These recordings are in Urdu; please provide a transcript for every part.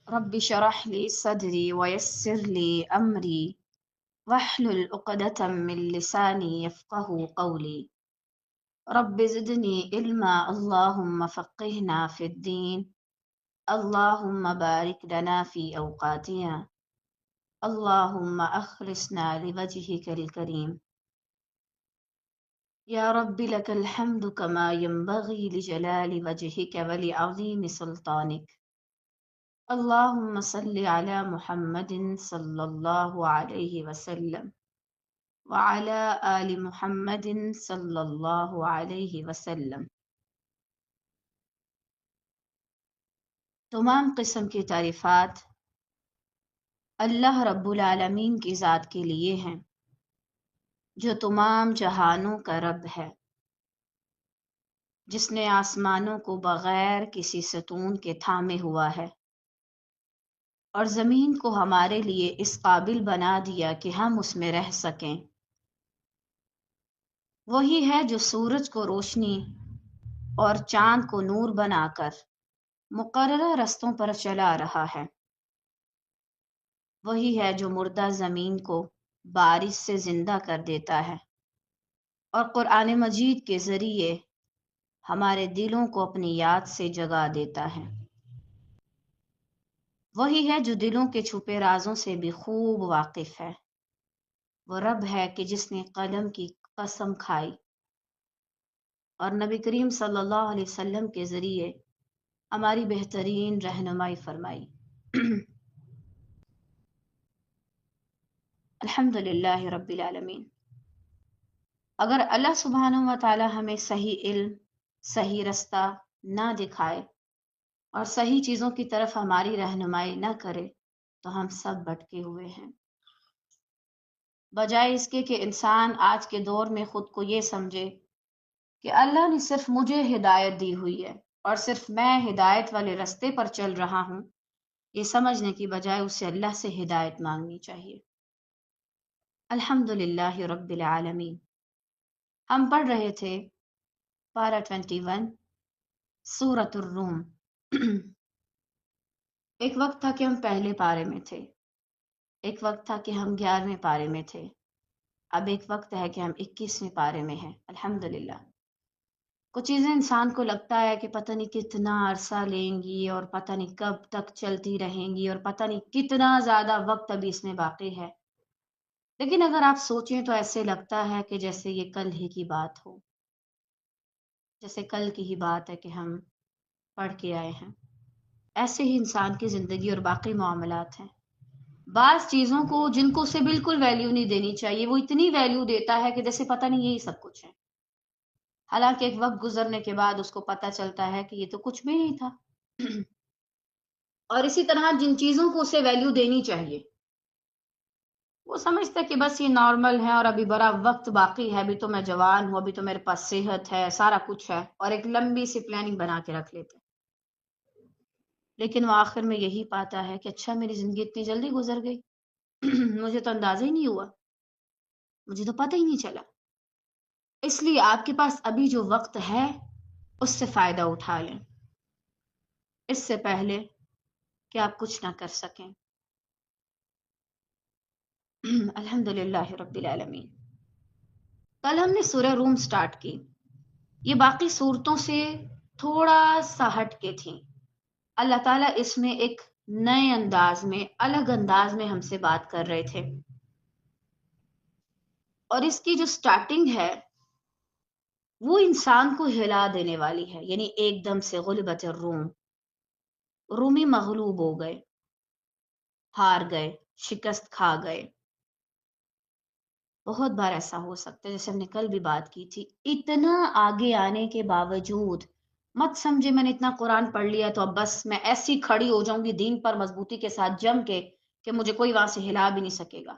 رب شرح لی صدری ویسر لی امری واحلل عقدة من لسانی یفقہ قولی رب زدنی علما اللہم فقہنا فی الدین اللہم بارک لنا فی اوقاتنا اللہم اخلصنا لوجہک الکریم یا رب لک الحمد کما ینبغی لجلال وجہک ولعظیم سلطانک اللہم صل علی محمد صلی اللہ علیہ وسلم وعلی آل محمد صلی اللہ علیہ وسلم۔ تمام قسم کی تعریفات اللہ رب العالمین کی ذات کے لیے ہیں جو تمام جہانوں کا رب ہے، جس نے آسمانوں کو بغیر کسی ستون کے تھامے ہوا ہے اور زمین کو ہمارے لیے اس قابل بنا دیا کہ ہم اس میں رہ سکیں۔ وہی ہے جو سورج کو روشنی اور چاند کو نور بنا کر مقررہ رستوں پر چلا رہا ہے۔ وہی ہے جو مردہ زمین کو بارش سے زندہ کر دیتا ہے اور قرآن مجید کے ذریعے ہمارے دلوں کو اپنی یاد سے جگا دیتا ہے۔ وہی ہے جو دلوں کے چھپے رازوں سے بھی خوب واقف ہے۔ وہ رب ہے کہ جس نے قلم کی قسم کھائی اور نبی کریم صلی اللہ علیہ وسلم کے ذریعے ہماری بہترین رہنمائی فرمائی۔ الحمد للہ رب العالمین۔ اگر اللہ سبحانہ و تعالی ہمیں صحیح علم، صحیح رستہ نہ دکھائے اور صحیح چیزوں کی طرف ہماری رہنمائی نہ کرے تو ہم سب بھٹکے ہوئے ہیں، بجائے اس کے کہ انسان آج کے دور میں خود کو یہ سمجھے کہ اللہ نے صرف مجھے ہدایت دی ہوئی ہے اور صرف میں ہدایت والے رستے پر چل رہا ہوں، یہ سمجھنے کی بجائے اسے اللہ سے ہدایت مانگنی چاہیے۔ الحمد للہ رب العالمین۔ ہم پڑھ رہے تھے پارہ 21 سورۃ الروم۔ ایک وقت تھا کہ ہم پہلے پارے میں تھے، ایک وقت تھا کہ ہم 11ویں پارے میں تھے، اب ایک وقت ہے کہ ہم 21ویں پارے میں ہیں۔ الحمدللہ۔ کچھ چیزیں انسان کو لگتا ہے کہ پتہ نہیں کتنا عرصہ لیں گی اور پتہ نہیں کب تک چلتی رہیں گی اور پتہ نہیں کتنا زیادہ وقت ابھی اس میں باقی ہے، لیکن اگر آپ سوچیں تو ایسے لگتا ہے کہ جیسے یہ کل ہی کی بات ہو، جیسے کل کی ہی بات ہے کہ ہم پڑھ کے آئے ہیں۔ ایسے ہی انسان کی زندگی اور باقی معاملات ہیں۔ بعض چیزوں کو جن کو اسے بالکل ویلیو نہیں دینی چاہیے وہ اتنی ویلیو دیتا ہے کہ جیسے پتہ نہیں یہی سب کچھ ہے، حالانکہ ایک وقت گزرنے کے بعد اس کو پتہ چلتا ہے کہ یہ تو کچھ بھی نہیں تھا۔ اور اسی طرح جن چیزوں کو اسے ویلیو دینی چاہیے وہ سمجھتا ہے کہ بس یہ نارمل ہے اور ابھی بڑا وقت باقی ہے، ابھی تو میں جوان ہوں، ابھی تو میرے پاس صحت ہے، سارا کچھ ہے، اور ایک لمبی سی پلاننگ بنا کے رکھ لیتے ہیں۔ لیکن وہ آخر میں یہی پاتا ہے کہ اچھا میری زندگی اتنی جلدی گزر گئی، مجھے تو اندازہ ہی نہیں ہوا، مجھے تو پتہ ہی نہیں چلا۔ اس لیے آپ کے پاس ابھی جو وقت ہے اس سے فائدہ اٹھا لیں، اس سے پہلے کہ آپ کچھ نہ کر سکیں۔ الحمد للہ رب العالمین۔ کل ہم نے سورہ روم سٹارٹ کی، یہ باقی صورتوں سے تھوڑا سا ہٹ کے تھیں۔ اللہ تعالیٰ اس میں ایک نئے انداز میں، الگ انداز میں ہم سے بات کر رہے تھے، اور اس کی جو سٹارٹنگ ہے وہ انسان کو ہلا دینے والی ہے، یعنی ایک دم سے غلبت الروم، رومی مغلوب ہو گئے، ہار گئے، شکست کھا گئے۔ بہت بار ایسا ہو سکتا ہے، جیسے ہم نے کل بھی بات کی تھی، اتنا آگے آنے کے باوجود مت سمجھے میں نے اتنا قرآن پڑھ لیا تو اب بس میں ایسی کھڑی ہو جاؤں گی دین پر مضبوطی کے ساتھ جم کے کہ مجھے کوئی وہاں سے ہلا بھی نہیں سکے گا۔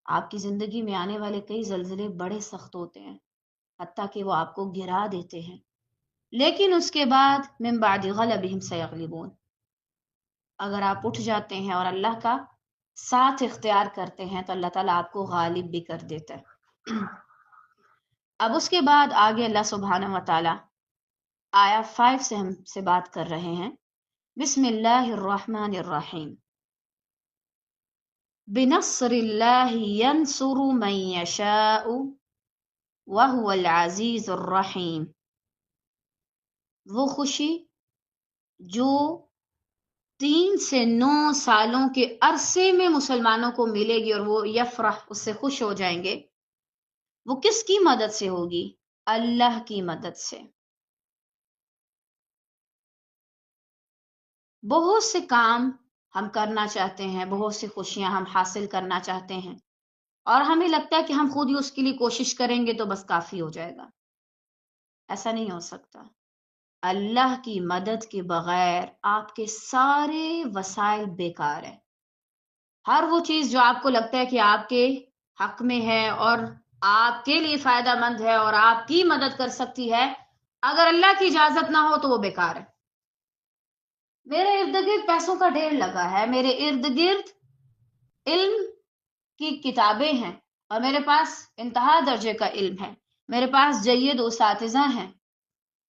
آپ کی زندگی میں آنے والے کئی زلزلے بڑے سخت ہوتے ہیں، حتیٰ کہ وہ آپ کو گرا دیتے ہیں، لیکن اس کے بعد من بعد غلبہم سیغلبون، اگر آپ اٹھ جاتے ہیں اور اللہ کا ساتھ اختیار کرتے ہیں تو اللہ تعالیٰ آپ کو غالب بھی کر دیتا ہے۔ اب اس کے بعد آگے اللہ سبحانہ و تعالیٰ آیا 5 سے ہم سے بات کر رہے ہیں بسم اللہ الرحمن الرحیم. بنصر اللہ ینصر من یشاء وهو العزیز الرحیم. وہ خوشی جو 3 سے 9 سالوں کے عرصے میں مسلمانوں کو ملے گی اور وہ یفرح اس سے خوش ہو جائیں گے، وہ کس کی مدد سے ہوگی؟ اللہ کی مدد سے. بہت سے کام ہم کرنا چاہتے ہیں، بہت سی خوشیاں ہم حاصل کرنا چاہتے ہیں، اور ہمیں لگتا ہے کہ ہم خود ہی اس کے لیے کوشش کریں گے تو بس کافی ہو جائے گا. ایسا نہیں ہو سکتا. اللہ کی مدد کے بغیر آپ کے سارے وسائل بیکار ہیں. ہر وہ چیز جو آپ کو لگتا ہے کہ آپ کے حق میں ہے اور آپ کے لیے فائدہ مند ہے اور آپ کی مدد کر سکتی ہے، اگر اللہ کی اجازت نہ ہو تو وہ بیکار ہے. میرے ارد گرد پیسوں کا ڈھیر لگا ہے، میرے ارد گرد علم کی کتابیں ہیں، اور میرے پاس انتہا درجے کا علم ہے، میرے پاس جید اساتذہ ہیں،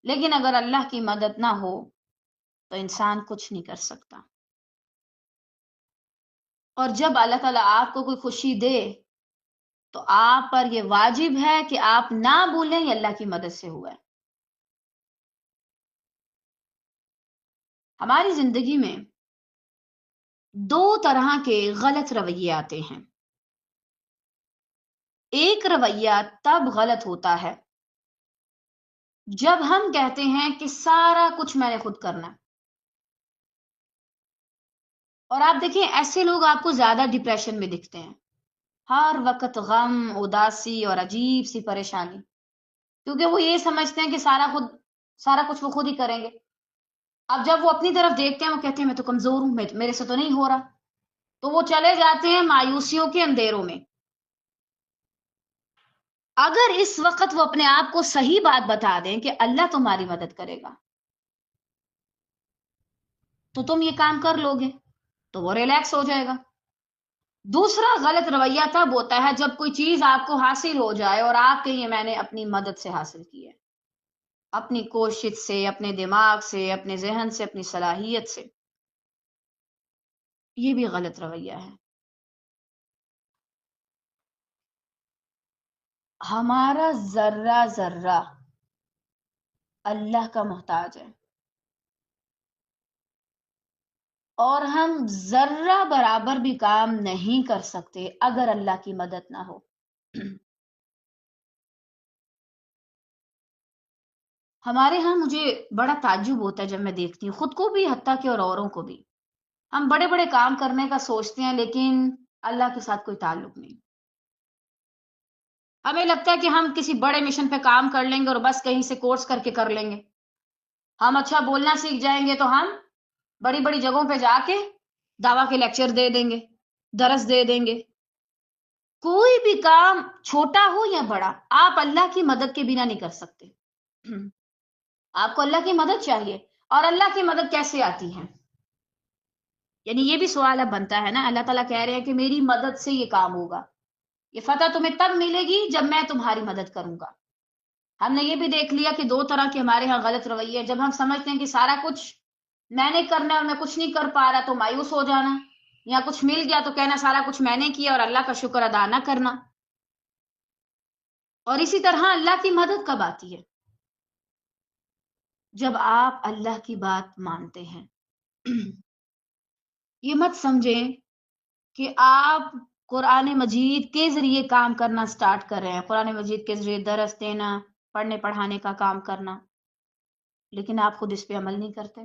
لیکن اگر اللہ کی مدد نہ ہو تو انسان کچھ نہیں کر سکتا. اور جب اللہ تعالیٰ آپ کو کوئی خوشی دے تو آپ پر یہ واجب ہے کہ آپ نہ بھولیں یہ اللہ کی مدد سے ہوا ہے. ہماری زندگی میں 2 طرح کے غلط رویے آتے ہیں. ایک رویہ تب غلط ہوتا ہے جب ہم کہتے ہیں کہ سارا کچھ میں نے خود کرنا ہے. اور آپ دیکھیں ایسے لوگ آپ کو زیادہ ڈپریشن میں دکھتے ہیں، ہر وقت غم، اداسی اور عجیب سی پریشانی، کیونکہ وہ یہ سمجھتے ہیں کہ سارا کچھ وہ خود ہی کریں گے. اب جب وہ اپنی طرف دیکھتے ہیں وہ کہتے ہیں میں تو کمزور ہوں، میرے سے تو نہیں ہو رہا، تو وہ چلے جاتے ہیں مایوسیوں کے اندھیروں میں. اگر اس وقت وہ اپنے آپ کو صحیح بات بتا دیں کہ اللہ تمہاری مدد کرے گا تو تم یہ کام کر لو گے، تو وہ ریلیکس ہو جائے گا. دوسرا غلط رویہ تب ہوتا ہے جب کوئی چیز آپ کو حاصل ہو جائے اور آپ کہیں میں نے اپنی مدد سے حاصل کی ہے، اپنی کوشش سے، اپنے دماغ سے، اپنے ذہن سے، اپنی صلاحیت سے. یہ بھی غلط رویہ ہے. ہمارا ذرہ ذرہ اللہ کا محتاج ہے، اور ہم ذرہ برابر بھی کام نہیں کر سکتے اگر اللہ کی مدد نہ ہو. ہمارے ہاں مجھے بڑا تعجب ہوتا ہے جب میں دیکھتی ہوں، خود کو بھی حتیٰ کہ اور اوروں کو بھی. ہم بڑے بڑے کام کرنے کا سوچتے ہیں لیکن اللہ کے ساتھ کوئی تعلق نہیں. ہمیں لگتا ہے کہ ہم کسی بڑے مشن پہ کام کر لیں گے اور بس کہیں سے کورس کر کے کر لیں گے. ہم اچھا بولنا سیکھ جائیں گے تو ہم بڑی بڑی جگہوں پہ جا کے دعویٰ کے لیکچر دے دیں گے، درس دے دیں گے. کوئی بھی کام چھوٹا ہو یا بڑا آپ اللہ کی مدد کے بنا نہیں کر سکتے. آپ کو اللہ کی مدد چاہیے. اور اللہ کی مدد کیسے آتی ہے؟ یعنی یہ بھی سوال اب بنتا ہے نا، اللہ تعالیٰ کہہ رہے ہیں کہ میری مدد سے یہ کام ہوگا، یہ فتح تمہیں تب ملے گی جب میں تمہاری مدد کروں گا. ہم نے یہ بھی دیکھ لیا کہ 2 طرح کے ہمارے ہاں غلط رویے. جب ہم سمجھتے ہیں کہ سارا کچھ میں نے کرنا ہے اور میں کچھ نہیں کر پا رہا تو مایوس ہو جانا، یا کچھ مل گیا تو کہنا سارا کچھ میں نے کیا اور اللہ کا شکر ادا نہ کرنا. اور اسی طرح اللہ کی مدد کب آتی ہے؟ جب آپ اللہ کی بات مانتے ہیں. یہ مت سمجھیں کہ آپ قرآن مجید کے ذریعے کام کرنا سٹارٹ کر رہے ہیں، قرآن مجید کے ذریعے درس دینا، پڑھنے پڑھانے کا کام کرنا، لیکن آپ خود اس پہ عمل نہیں کرتے.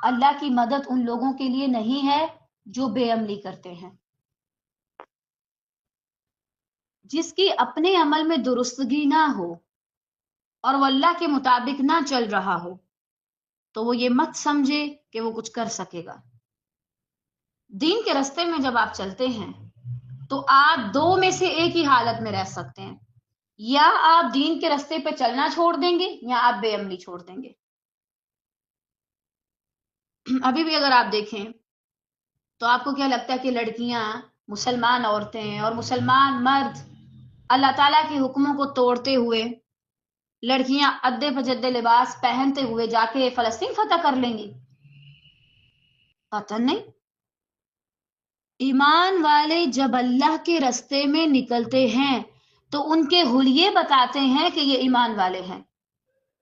اللہ کی مدد ان لوگوں کے لیے نہیں ہے جو بے عملی کرتے ہیں. جس کی اپنے عمل میں درستگی نہ ہو اور وہ اللہ کے مطابق نہ چل رہا ہو تو وہ یہ مت سمجھے کہ وہ کچھ کر سکے گا. دین کے راستے میں جب آپ چلتے ہیں تو آپ 2 میں سے ایک ہی حالت میں رہ سکتے ہیں، یا آپ دین کے راستے پہ چلنا چھوڑ دیں گے یا آپ بے عملی چھوڑ دیں گے. ابھی بھی اگر آپ دیکھیں تو آپ کو کیا لگتا ہے کہ لڑکیاں، مسلمان عورتیں اور مسلمان مرد اللہ تعالیٰ کے حکموں کو توڑتے ہوئے لڑکیاں ادے پجدے لباس پہنتے ہوئے جا کے فلسطین فتح کر لیں گی؟ قطعاً نہیں۔ ایمان والے جب اللہ کے رستے میں نکلتے ہیں تو ان کے حلیے بتاتے ہیں کہ یہ ایمان والے ہیں،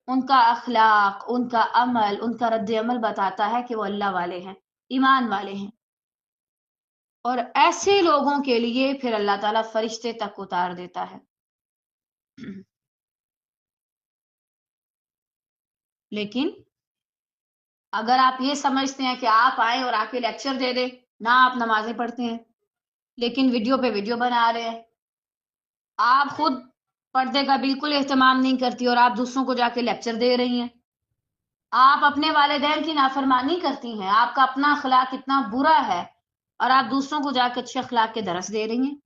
ان کا اخلاق، ان کا عمل، ان کا رد عمل بتاتا ہے کہ وہ اللہ والے ہیں، ایمان والے ہیں۔ اور ایسے لوگوں کے لیے پھر اللہ تعالیٰ فرشتے تک اتار دیتا ہے۔ لیکن اگر آپ یہ سمجھتے ہیں کہ آپ آئیں اور آ کے لیکچر دے دیں، نہ آپ نمازیں پڑھتے ہیں لیکن ویڈیو پہ ویڈیو بنا رہے ہیں، آپ خود پردے کا بالکل اہتمام نہیں کرتی اور آپ دوسروں کو جا کے لیکچر دے رہی ہیں، آپ اپنے والدین کی نافرمانی کرتی ہیں، آپ کا اپنا اخلاق اتنا برا ہے اور آپ دوسروں کو جا کے اچھے اخلاق کے درس دے رہی ہیں،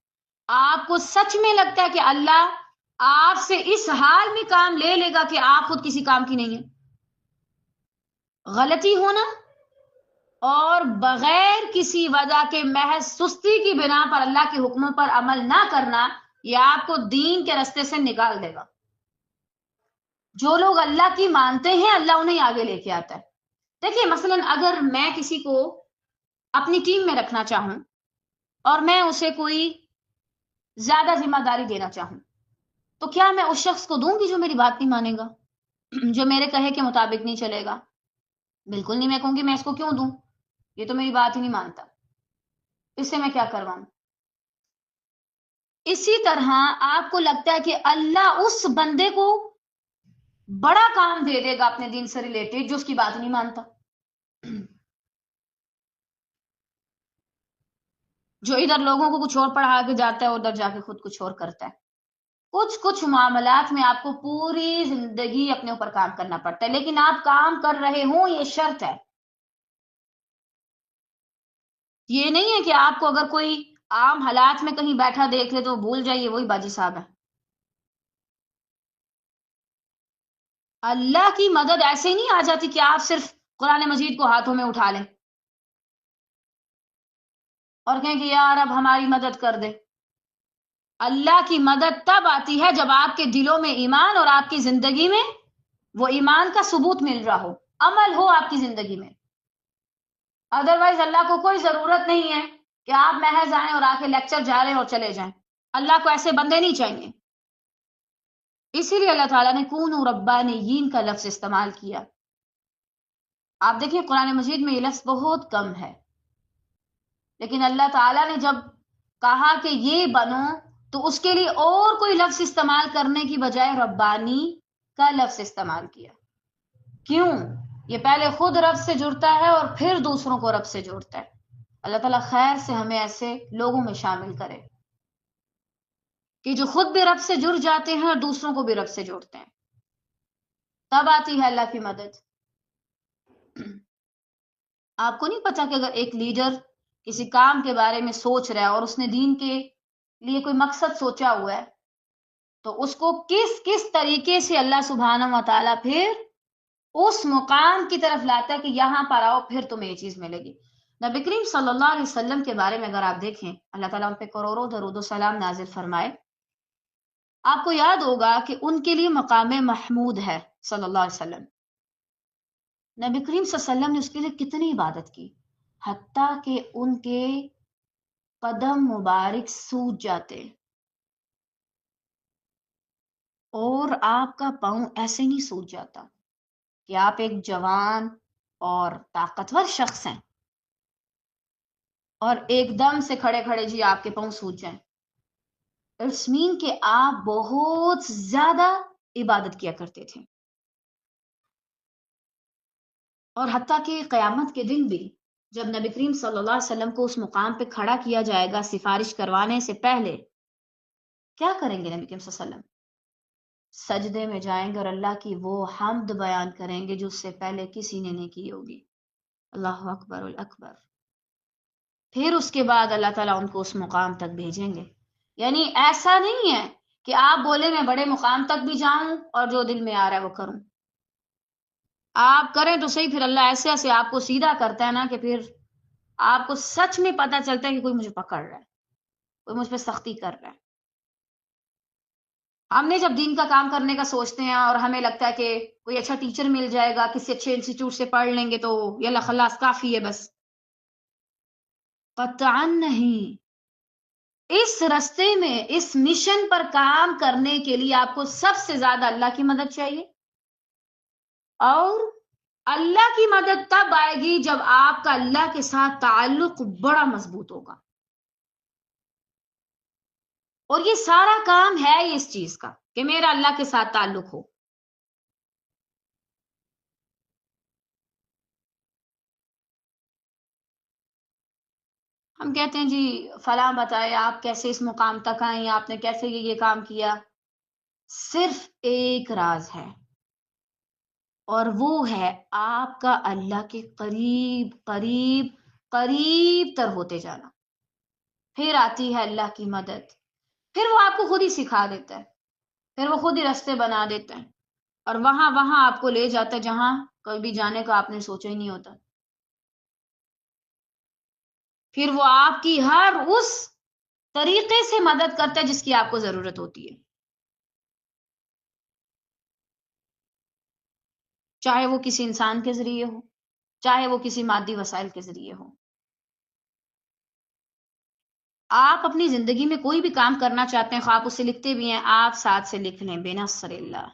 آپ کو سچ میں لگتا ہے کہ اللہ آپ سے اس حال میں کام لے لے گا کہ آپ خود کسی کام کی نہیں ہیں؟ غلطی ہونا اور بغیر کسی وجہ کے محض سستی کی بنا پر اللہ کے حکموں پر عمل نہ کرنا، یہ آپ کو دین کے رستے سے نکال دے گا۔ جو لوگ اللہ کی مانتے ہیں اللہ انہیں آگے لے کے آتا ہے۔ دیکھیے مثلا اگر میں کسی کو اپنی ٹیم میں رکھنا چاہوں اور میں اسے کوئی زیادہ ذمہ داری دینا چاہوں تو کیا میں اس شخص کو دوں گی جو میری بات نہیں مانے گا، جو میرے کہے کے مطابق نہیں چلے گا؟ بالکل نہیں، میں کہوں گی میں اس کو کیوں دوں، یہ تو میری بات ہی نہیں مانتا، اس سے میں کیا کرواؤں؟ اسی طرح آپ کو لگتا ہے کہ اللہ اس بندے کو بڑا کام دے دے گا اپنے دین سے ریلیٹڈ جو اس کی بات نہیں مانتا، جو ادھر لوگوں کو کچھ اور پڑھا کے جاتا ہے ادھر جا کے خود کچھ اور کرتا ہے۔ کچھ معاملات میں آپ کو پوری زندگی اپنے اوپر کام کرنا پڑتا ہے، لیکن آپ کام کر رہے ہوں یہ شرط ہے۔ یہ نہیں ہے کہ آپ کو اگر کوئی عام حالات میں کہیں بیٹھا دیکھ لے تو بھول جائیے وہی باجی صاحب ہے۔ اللہ کی مدد ایسے ہی نہیں آ جاتی کہ آپ صرف قرآن مجید کو ہاتھوں میں اٹھا لیں اور کہیں کہ یار اب ہماری مدد کر دے۔ اللہ کی مدد تب آتی ہے جب آپ کے دلوں میں ایمان اور آپ کی زندگی میں وہ ایمان کا ثبوت مل رہا ہو، عمل ہو آپ کی زندگی میں۔ ادروائز اللہ کو کوئی ضرورت نہیں ہے کہ آپ محض آئیں اور آ کے لیکچر جا رہے ہیں اور چلے جائیں، اللہ کو ایسے بندے نہیں چاہیے۔ اسی لیے اللہ تعالیٰ نے کونوا ربانیین کا لفظ استعمال کیا۔ آپ دیکھیں قرآن مجید میں یہ لفظ بہت کم ہے، لیکن اللہ تعالیٰ نے جب کہا کہ یہ بنو تو اس کے لیے اور کوئی لفظ استعمال کرنے کی بجائے ربانی کا لفظ استعمال کیا۔ کیوں؟ یہ پہلے خود رب سے جڑتا ہے اور پھر دوسروں کو رب سے جوڑتا ہے۔ اللہ تعالیٰ خیر سے ہمیں ایسے لوگوں میں شامل کرے کہ جو خود بھی رب سے جڑ جاتے ہیں اور دوسروں کو بھی رب سے جوڑتے ہیں، تب آتی ہے اللہ کی مدد۔ آپ کو نہیں پتا کہ اگر ایک لیڈر کسی کام کے بارے میں سوچ رہا ہے اور اس نے دین کے لیے کوئی مقصد سوچا ہوا ہے تو اس کو کس کس طریقے سے اللہ سبحانہ و تعالیٰ پھر اس مقام کی طرف لاتا ہے کہ یہاں پر آؤ پھر تمہیں یہ چیز ملے گی۔ نبی کریم صلی اللہ علیہ وسلم کے بارے میں اگر آپ دیکھیں، اللہ تعالیٰ ان پہ کروڑوں درود و سلام نازل فرمائے، آپ کو یاد ہوگا کہ ان کے لیے مقام محمود ہے صلی اللہ علیہ وسلم۔ نبی کریم صلی اللہ علیہ وسلم نے اس کے لیے کتنی عبادت کی، حتیٰ کہ ان کے قدم مبارک سوج جاتے اور آپ کا پاؤں ایسے نہیں سوج جاتا کہ آپ ایک جوان اور طاقتور شخص ہیں اور ایک دم سے کھڑے کھڑے جی آپ کے پاؤں سوج جائیں۔ اٹس مین کہ آپ بہت زیادہ عبادت کیا کرتے تھے، اور حتیٰ کہ قیامت کے دن بھی جب نبی کریم صلی اللہ علیہ وسلم کو اس مقام پہ کھڑا کیا جائے گا سفارش کروانے سے پہلے، کیا کریں گے نبی کریم صلی اللہ علیہ وسلم؟ سجدے میں جائیں گے اور اللہ کی وہ حمد بیان کریں گے جو اس سے پہلے کسی نے نہیں کی ہوگی۔ اللہ اکبر الاکبر۔ پھر اس کے بعد اللہ تعالیٰ ان کو اس مقام تک بھیجیں گے۔ یعنی ایسا نہیں ہے کہ آپ بولے میں بڑے مقام تک بھی جاؤں اور جو دل میں آ رہا ہے وہ کروں۔ آپ کریں تو صحیح، پھر اللہ ایسے ایسے آپ کو سیدھا کرتا ہے نا کہ پھر آپ کو سچ میں پتہ چلتا ہے کہ کوئی مجھے پکڑ رہا ہے، کوئی مجھ پہ سختی کر رہا ہے۔ ہم نے جب دین کا کام کرنے کا سوچتے ہیں اور ہمیں لگتا ہے کہ کوئی اچھا ٹیچر مل جائے گا، کسی اچھے انسٹیٹیوٹ سے پڑھ لیں گے تو یلا خلاص کافی ہے بس، قطعاً نہیں. اس رستے میں اس مشن پر کام کرنے کے لیے آپ کو سب سے زیادہ اللہ کی مدد چاہیے، اور اللہ کی مدد تب آئے گی جب آپ کا اللہ کے ساتھ تعلق بڑا مضبوط ہوگا. اور یہ سارا کام ہے اس چیز کا کہ میرا اللہ کے ساتھ تعلق ہو. ہم کہتے ہیں جی فلاں بتائے آپ کیسے اس مقام تک آئیں، آپ نے کیسے یہ کام کیا. صرف ایک راز ہے، اور وہ ہے آپ کا اللہ کے قریب قریب قریب تر ہوتے جانا. پھر آتی ہے اللہ کی مدد، پھر وہ آپ کو خود ہی سکھا دیتا ہے، پھر وہ خود ہی رستے بنا دیتا ہے، اور وہاں وہاں آپ کو لے جاتا ہے جہاں کبھی جانے کا آپ نے سوچا ہی نہیں ہوتا. پھر وہ آپ کی ہر اس طریقے سے مدد کرتا ہے جس کی آپ کو ضرورت ہوتی ہے، چاہے وہ کسی انسان کے ذریعے ہو، چاہے وہ کسی مادی وسائل کے ذریعے ہو. آپ اپنی زندگی میں کوئی بھی کام کرنا چاہتے ہیں، خواب اسے لکھتے بھی ہیں، آپ ساتھ سے لکھ لیں بِنَصْرِ اللہ،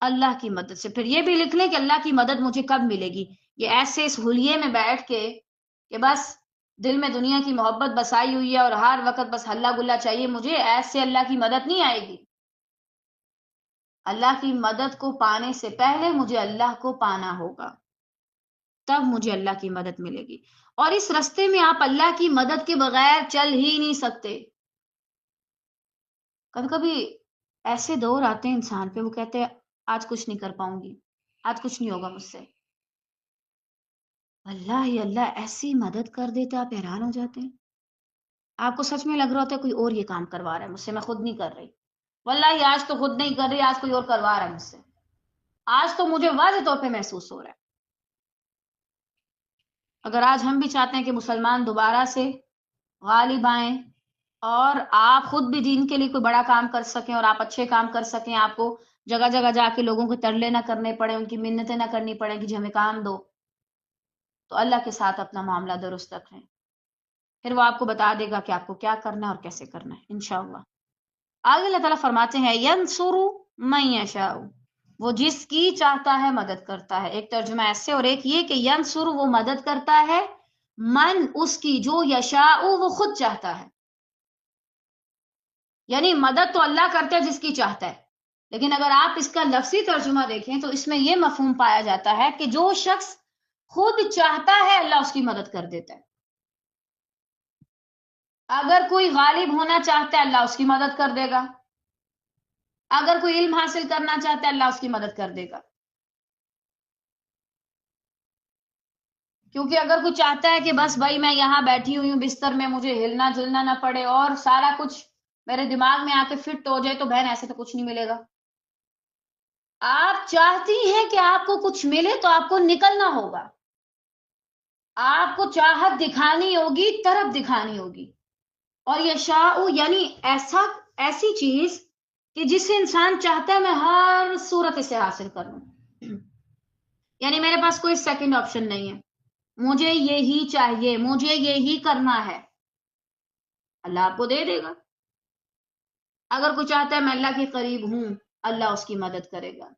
اللہ کی مدد سے. پھر یہ بھی لکھ لیں کہ اللہ کی مدد مجھے کب ملے گی. یہ ایسے اس حلیے میں بیٹھ کے کہ بس دل میں دنیا کی محبت بسائی ہوئی ہے اور ہر وقت بس ہلا گلا چاہیے مجھے، ایسے اللہ کی مدد نہیں آئے گی. اللہ کی مدد کو پانے سے پہلے مجھے اللہ کو پانا ہوگا، تب مجھے اللہ کی مدد ملے گی. اور اس رستے میں آپ اللہ کی مدد کے بغیر چل ہی نہیں سکتے. کبھی کبھی ایسے دور آتے ہیں انسان پہ، وہ کہتے ہیں آج کچھ نہیں کر پاؤں گی، آج کچھ نہیں ہوگا مجھ سے. اللہ ہی اللہ ایسی مدد کر دیتے آپ حیران ہو جاتے ہیں. آپ کو سچ میں لگ رہا ہوتا ہے کوئی اور یہ کام کروا رہا ہے مجھ سے، میں خود نہیں کر رہی. واللہ آج تو خود نہیں کر رہی، آج کوئی اور کروا رہا ہے مجھ سے. آج تو مجھے واضح طور پہ محسوس ہو رہا ہے. اگر آج ہم بھی چاہتے ہیں کہ مسلمان دوبارہ سے غالب آئیں اور آپ خود بھی دین کے لیے کوئی بڑا کام کر سکیں اور آپ اچھے کام کر سکیں، آپ کو جگہ جگہ جا کے لوگوں کو ترلے نہ کرنے پڑے، ان کی منتیں نہ کرنی پڑیں کہ جی ہمیں کام دو، تو اللہ کے ساتھ اپنا معاملہ درست رکھیں. پھر وہ آپ کو بتا دے گا کہ آپ کو کیا کرنا ہے اور کیسے کرنا ہے انشاءاللہ. آگے اللہ تعالیٰ فرماتے ہیں ینصر من یشاء، وہ جس کی چاہتا ہے مدد کرتا ہے. ایک ترجمہ ایسے اور ایک یہ کہ ینصر وہ مدد کرتا ہے، من اس کی جو یشاء وہ خود چاہتا ہے. یعنی مدد تو اللہ کرتا ہے جس کی چاہتا ہے، لیکن اگر آپ اس کا لفظی ترجمہ دیکھیں تو اس میں یہ مفہوم پایا جاتا ہے کہ جو شخص خود چاہتا ہے اللہ اس کی مدد کر دیتا ہے. اگر کوئی غالب ہونا چاہتا ہے اللہ اس کی مدد کر دے گا، اگر کوئی علم حاصل کرنا چاہتا ہے اللہ اس کی مدد کر دے گا. کیونکہ اگر کوئی چاہتا ہے کہ بس بھائی میں یہاں بیٹھی ہوئی ہوں بستر میں، مجھے ہلنا جلنا نہ پڑے اور سارا کچھ میرے دماغ میں آ کے فٹ ہو جائے، تو بہن ایسے تو کچھ نہیں ملے گا. آپ چاہتی ہیں کہ آپ کو کچھ ملے تو آپ کو نکلنا ہوگا، آپ کو چاہت دکھانی ہوگی، طرف دکھانی ہوگی. اور یشاء یعنی ایسی چیز کہ جسے انسان چاہتا ہے میں ہر صورت سے حاصل کروں. یعنی میرے پاس کوئی سیکنڈ آپشن نہیں ہے، مجھے یہی چاہیے، مجھے یہی کرنا ہے، اللہ آپ کو دے دے گا. اگر کوئی چاہتا ہے میں اللہ کے قریب ہوں، اللہ اس کی مدد کرے گا.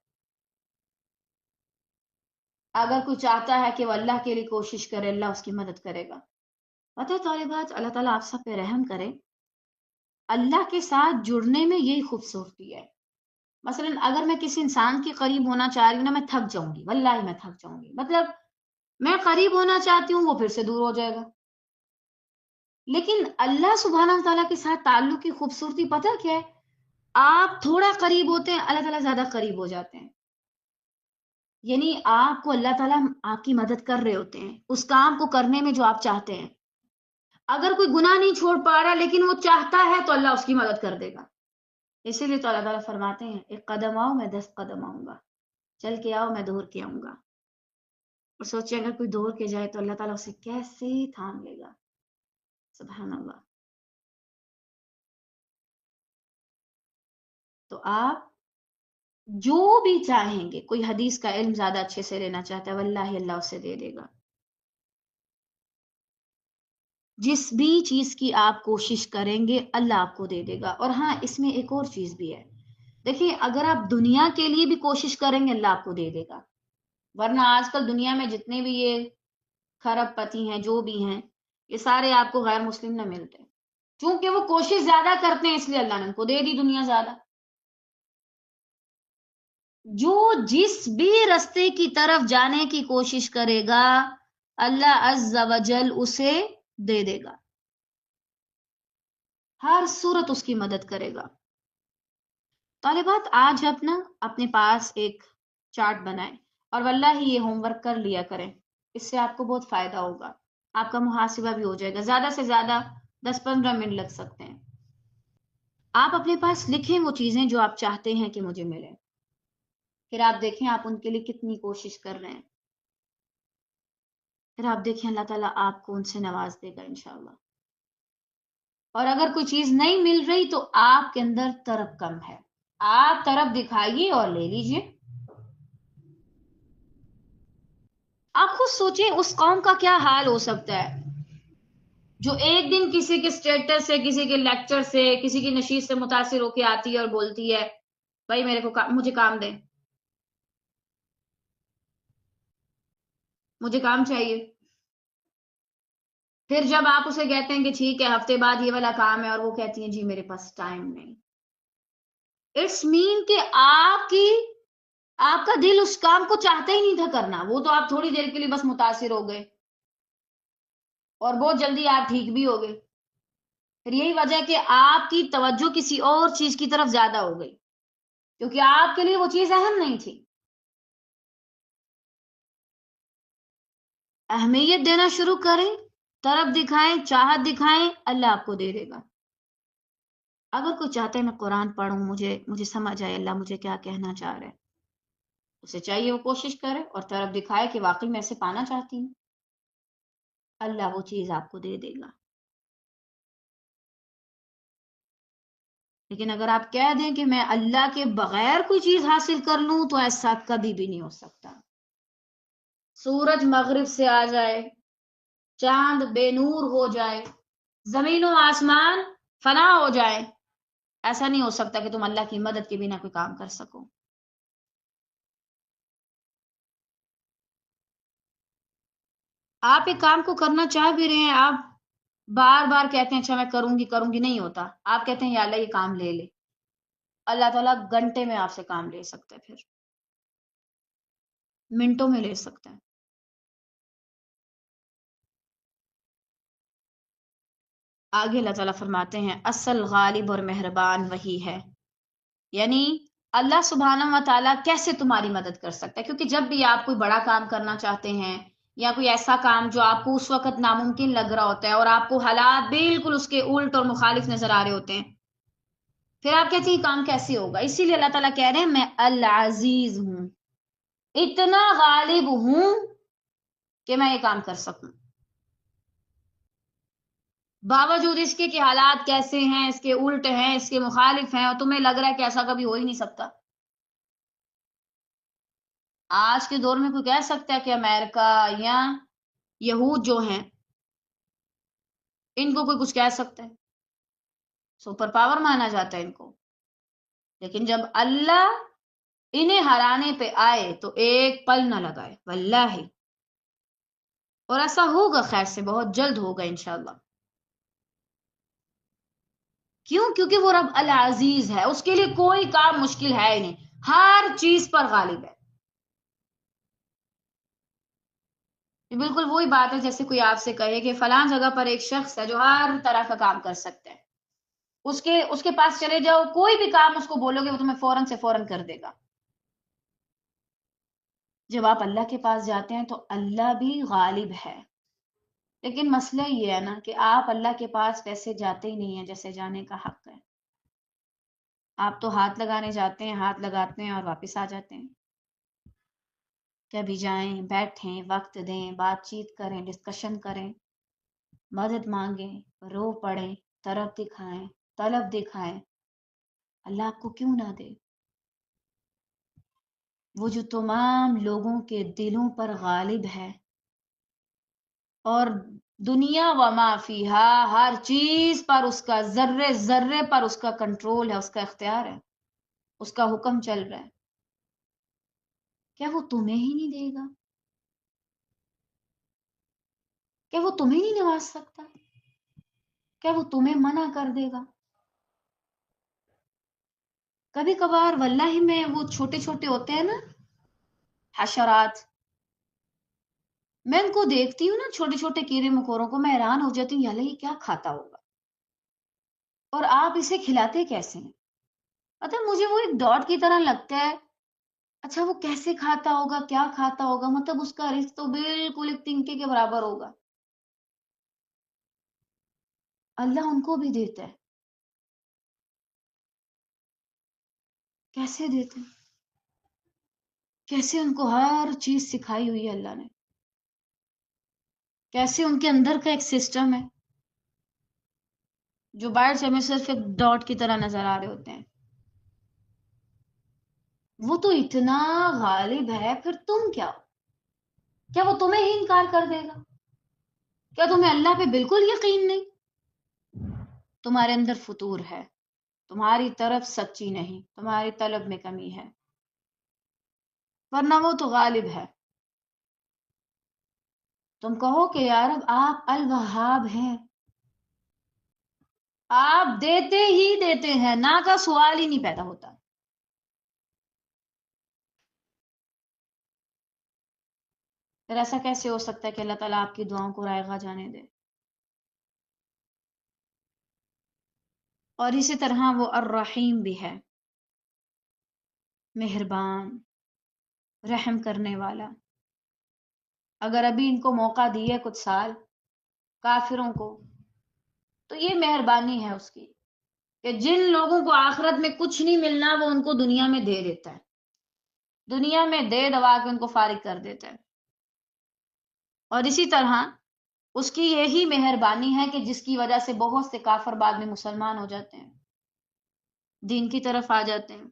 اگر کوئی چاہتا ہے کہ وہ اللہ کے لیے کوشش کرے، اللہ اس کی مدد کرے گا. پتہ ہے طالبات، اللہ تعالیٰ آپ سب پہ رحم کرے. اللہ کے ساتھ جڑنے میں یہی خوبصورتی ہے. مثلا اگر میں کسی انسان کے قریب ہونا چاہ رہی ہوں نا، میں تھک جاؤں گی، واللہ میں تھک جاؤں گی. مطلب میں قریب ہونا چاہتی ہوں، وہ پھر سے دور ہو جائے گا. لیکن اللہ سبحانہ و تعالیٰ کے ساتھ تعلق کی خوبصورتی پتہ کیا ہے؟ آپ تھوڑا قریب ہوتے ہیں، اللہ تعالیٰ زیادہ قریب ہو جاتے ہیں. یعنی آپ کو اللہ تعالیٰ آپ کی مدد کر رہے ہوتے ہیں اس کام کو کرنے میں جو آپ چاہتے ہیں. اگر کوئی گناہ نہیں چھوڑ پا رہا لیکن وہ چاہتا ہے تو اللہ اس کی مدد کر دے گا. اسی لیے تو اللہ تعالیٰ فرماتے ہیں ایک قدم آؤ میں 10 قدم آؤں گا، چل کے آؤ میں دوڑ کے آؤں گا. اور سوچے اگر کوئی دوڑ کے جائے تو اللہ تعالیٰ اسے کیسے تھام لے گا. سبحان اللہ. تو آپ جو بھی چاہیں گے، کوئی حدیث کا علم زیادہ اچھے سے لینا چاہتا ہے، واللہ اللہ اسے دے دے گا. جس بھی چیز کی آپ کوشش کریں گے اللہ آپ کو دے دے گا. اور ہاں، اس میں ایک اور چیز بھی ہے. دیکھیں، اگر آپ دنیا کے لیے بھی کوشش کریں گے اللہ آپ کو دے دے گا. ورنہ آج کل دنیا میں جتنے بھی یہ خرب پتی ہیں، جو بھی ہیں، یہ سارے آپ کو غیر مسلم نہ ملتے. چونکہ وہ کوشش زیادہ کرتے ہیں، اس لیے اللہ نے ان کو دے دی دنیا زیادہ. جو جس بھی رستے کی طرف جانے کی کوشش کرے گا اللہ عز و جل اسے دے دے گا. ہر صورت اس کی مدد کرے گا. طالبات، آج اپنا اپنے پاس ایک چارٹ بنائیں اور واللہ ہی یہ ہوم ورک کر لیا کریں. اس سے آپ کو بہت فائدہ ہوگا. آپ کا محاسبہ بھی ہو جائے گا. زیادہ سے زیادہ 10-15 منٹ لگ سکتے ہیں. آپ اپنے پاس لکھیں وہ چیزیں جو آپ چاہتے ہیں کہ مجھے ملیں. پھر آپ دیکھیں آپ ان کے لیے کتنی کوشش کر رہے ہیں. پھر آپ دیکھیں اللہ تعالیٰ آپ کو ان سے نواز دے گا انشاءاللہ. اور اگر کوئی چیز نہیں مل رہی تو آپ کے اندر طرف کم ہے. آپ طرف دکھائیے اور لے لیجئے. آپ خود سوچیں اس قوم کا کیا حال ہو سکتا ہے جو ایک دن کسی کے اسٹیٹس سے، کسی کے لیکچر سے، کسی کی نشید سے متاثر ہو کے آتی ہے اور بولتی ہے بھائی میرے کو مجھے کام دیں، مجھے کام چاہیے. پھر جب آپ اسے کہتے ہیں کہ ٹھیک ہے ہفتے بعد یہ والا کام ہے، اور وہ کہتی ہیں جی میرے پاس ٹائم نہیں. اٹس مین کہ آپ کا دل اس کام کو چاہتا ہی نہیں تھا کرنا. وہ تو آپ تھوڑی دیر کے لیے بس متاثر ہو گئے اور بہت جلدی آپ ٹھیک بھی ہو گئے. پھر یہی وجہ ہے کہ آپ کی توجہ کسی اور چیز کی طرف زیادہ ہو گئی کیونکہ آپ کے لیے وہ چیز اہم نہیں تھی. اہمیت دینا شروع کریں، طرف دکھائیں، چاہت دکھائیں، اللہ آپ کو دے دے گا. اگر کوئی چاہتا ہے میں قرآن پڑھوں، مجھے سمجھ آئے اللہ مجھے کیا کہنا چاہ رہے، اسے چاہیے وہ کوشش کرے اور طرف دکھائے کہ واقعی میں اسے پانا چاہتی ہوں. اللہ وہ چیز آپ کو دے دے گا. لیکن اگر آپ کہہ دیں کہ میں اللہ کے بغیر کوئی چیز حاصل کر لوں تو ایسا کبھی بھی نہیں ہو سکتا. سورج مغرب سے آ جائے، چاند بے نور ہو جائے، زمین و آسمان فنا ہو جائے، ایسا نہیں ہو سکتا کہ تم اللہ کی مدد کے بنا کوئی کام کر سکو. آپ ایک کام کو کرنا چاہ بھی رہے ہیں، آپ بار بار کہتے ہیں اچھا میں کروں گی، نہیں ہوتا. آپ کہتے ہیں یا اللہ یہ کام لے لے، اللہ تعالیٰ گھنٹے میں آپ سے کام لے سکتا ہے، پھر منٹوں میں لے سکتا ہے. آگے اللہ تعالیٰ فرماتے ہیں اصل غالب اور مہربان وہی ہے. یعنی اللہ سبحانہ و تعالیٰ کیسے تمہاری مدد کر سکتا ہے؟ کیونکہ جب بھی آپ کوئی بڑا کام کرنا چاہتے ہیں یا کوئی ایسا کام جو آپ کو اس وقت ناممکن لگ رہا ہوتا ہے اور آپ کو حالات بالکل اس کے الٹ اور مخالف نظر آ رہے ہوتے ہیں، پھر آپ کہتے ہیں یہ کام کیسے ہوگا؟ اسی لیے اللہ تعالیٰ کہہ رہے ہیں میں العزیز ہوں، اتنا غالب ہوں کہ میں یہ کام کر سکوں. باوجود اس کے کہ حالات کیسے ہیں، اس کے الٹ ہیں، اس کے مخالف ہیں، اور تمہیں لگ رہا ہے کہ ایسا کبھی ہو ہی نہیں سکتا. آج کے دور میں کوئی کہہ سکتا ہے کہ امریکہ یا یہود جو ہیں ان کو کوئی کچھ کہہ سکتا ہے؟ سپر پاور مانا جاتا ہے ان کو. لیکن جب اللہ انہیں ہرانے پہ آئے تو ایک پل نہ لگائے واللہ. اور ایسا ہوگا، خیر سے بہت جلد ہوگا انشاءاللہ. کیوں؟ کیونکہ وہ رب العزیز ہے، اس کے لیے کوئی کام مشکل ہے ہی نہیں، ہر چیز پر غالب ہے. یہ بالکل وہی بات ہے جیسے کوئی آپ سے کہے کہ فلاں جگہ پر ایک شخص ہے جو ہر طرح کا کام کر سکتا ہے، اس کے پاس چلے جاؤ، کوئی بھی کام اس کو بولو گے وہ تمہیں فوراً سے فوراً کر دے گا. جب آپ اللہ کے پاس جاتے ہیں تو اللہ بھی غالب ہے. لیکن مسئلہ یہ ہے نا کہ آپ اللہ کے پاس ویسے جاتے ہی نہیں ہیں جیسے جانے کا حق ہے. آپ تو ہاتھ لگانے جاتے ہیں، ہاتھ لگاتے ہیں اور واپس آ جاتے ہیں. کبھی جائیں، بیٹھیں، وقت دیں، بات چیت کریں، ڈسکشن کریں، مدد مانگیں، رو پڑیں، طرف دکھائیں، طلب دکھائیں. اللہ آپ کو کیوں نہ دے؟ وہ جو تمام لوگوں کے دلوں پر غالب ہے اور دنیا و ما فیہا، ہر چیز پر اس کا، ذرے ذرے پر اس کا کنٹرول ہے، اس کا اختیار ہے، اس کا حکم چل رہا ہے، کیا وہ تمہیں ہی نہیں دے گا؟ کیا وہ تمہیں نہیں نواز سکتا؟ کیا وہ تمہیں منع کر دے گا؟ کبھی کبھار واللہ میں وہ چھوٹے چھوٹے ہوتے ہیں نا حشرات، میں ان کو دیکھتی ہوں نا، چھوٹے چھوٹے کیڑے مکوڑوں کو، میں حیران ہو جاتی ہوں، یا اللہ یہ کیا کھاتا ہوگا، اور آپ اسے کھلاتے کیسے ہیں؟ مطلب مجھے وہ ایک ڈاٹ کی طرح لگتا ہے، اچھا وہ کیسے کھاتا ہوگا، کیا کھاتا ہوگا، مطلب اس کا رزق تو بالکل ایک تنکے کے برابر ہوگا، اللہ ان کو بھی دیتا ہے، کیسے دیتے ہیں؟ کیسے ان کو ہر چیز سکھائی ہوئی ہے اللہ نے، کیسے ان کے اندر کا ایک سسٹم ہے جو باہر سے ہمیں صرف ایک ڈاٹ کی طرح نظر آ رہے ہوتے ہیں، وہ تو اتنا غالب ہے، پھر تم کیا ہو؟ کیا وہ تمہیں ہی انکار کر دے گا؟ کیا تمہیں اللہ پہ بالکل یقین نہیں؟ تمہارے اندر فتور ہے، تمہاری طرف سچی نہیں، تمہاری طلب میں کمی ہے، ورنہ وہ تو غالب ہے۔ تم کہو کہ یا رب آپ الوہاب ہیں، آپ دیتے ہی دیتے ہیں، نہ کا سوال ہی نہیں پیدا ہوتا، پھر ایسا کیسے ہو سکتا ہے کہ اللہ تعالیٰ آپ کی دعاؤں کو رائگاں جانے دے؟ اور اسی طرح وہ الرحیم بھی ہے، مہربان، رحم کرنے والا۔ اگر ابھی ان کو موقع دیے کچھ سال کافروں کو، تو یہ مہربانی ہے اس کی کہ جن لوگوں کو آخرت میں کچھ نہیں ملنا وہ ان کو دنیا میں دے دیتا ہے، دنیا میں دے دوا کے ان کو فارغ کر دیتا ہے۔ اور اسی طرح اس کی یہی مہربانی ہے کہ جس کی وجہ سے بہت سے کافر بعد میں مسلمان ہو جاتے ہیں، دین کی طرف آ جاتے ہیں،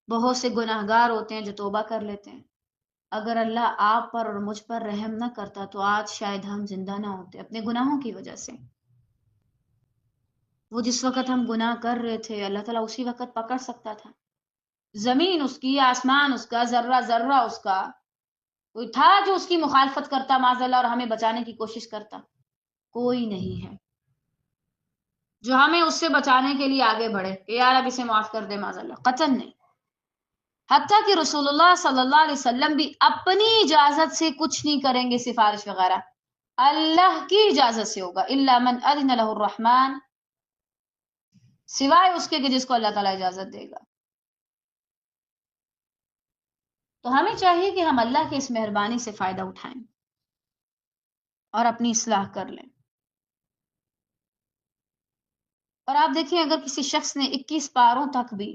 بہت سے گناہگار ہوتے ہیں جو توبہ کر لیتے ہیں۔ اگر اللہ آپ پر اور مجھ پر رحم نہ کرتا تو آج شاید ہم زندہ نہ ہوتے اپنے گناہوں کی وجہ سے۔ وہ جس وقت ہم گناہ کر رہے تھے اللہ تعالیٰ اسی وقت پکڑ سکتا تھا، زمین اس کی، آسمان اس کا، ذرہ ذرہ اس کا، کوئی تھا جو اس کی مخالفت کرتا معاذ اللہ اور ہمیں بچانے کی کوشش کرتا؟ کوئی نہیں ہے جو ہمیں اس سے بچانے کے لیے آگے بڑھے کہ یار اب اسے معاف کر دے، معاذ اللہ، قطعاً نہیں۔ حتیٰ کہ رسول اللہ صلی اللہ علیہ وسلم بھی اپنی اجازت سے کچھ نہیں کریں گے، سفارش وغیرہ اللہ کی اجازت سے ہوگا، الا من اذن له الرحمن، سوائے اس کے کہ جس کو اللہ تعالیٰ اجازت دے گا۔ تو ہمیں چاہیے کہ ہم اللہ کے اس مہربانی سے فائدہ اٹھائیں اور اپنی اصلاح کر لیں۔ اور آپ دیکھیں اگر کسی شخص نے 21 پاروں تک بھی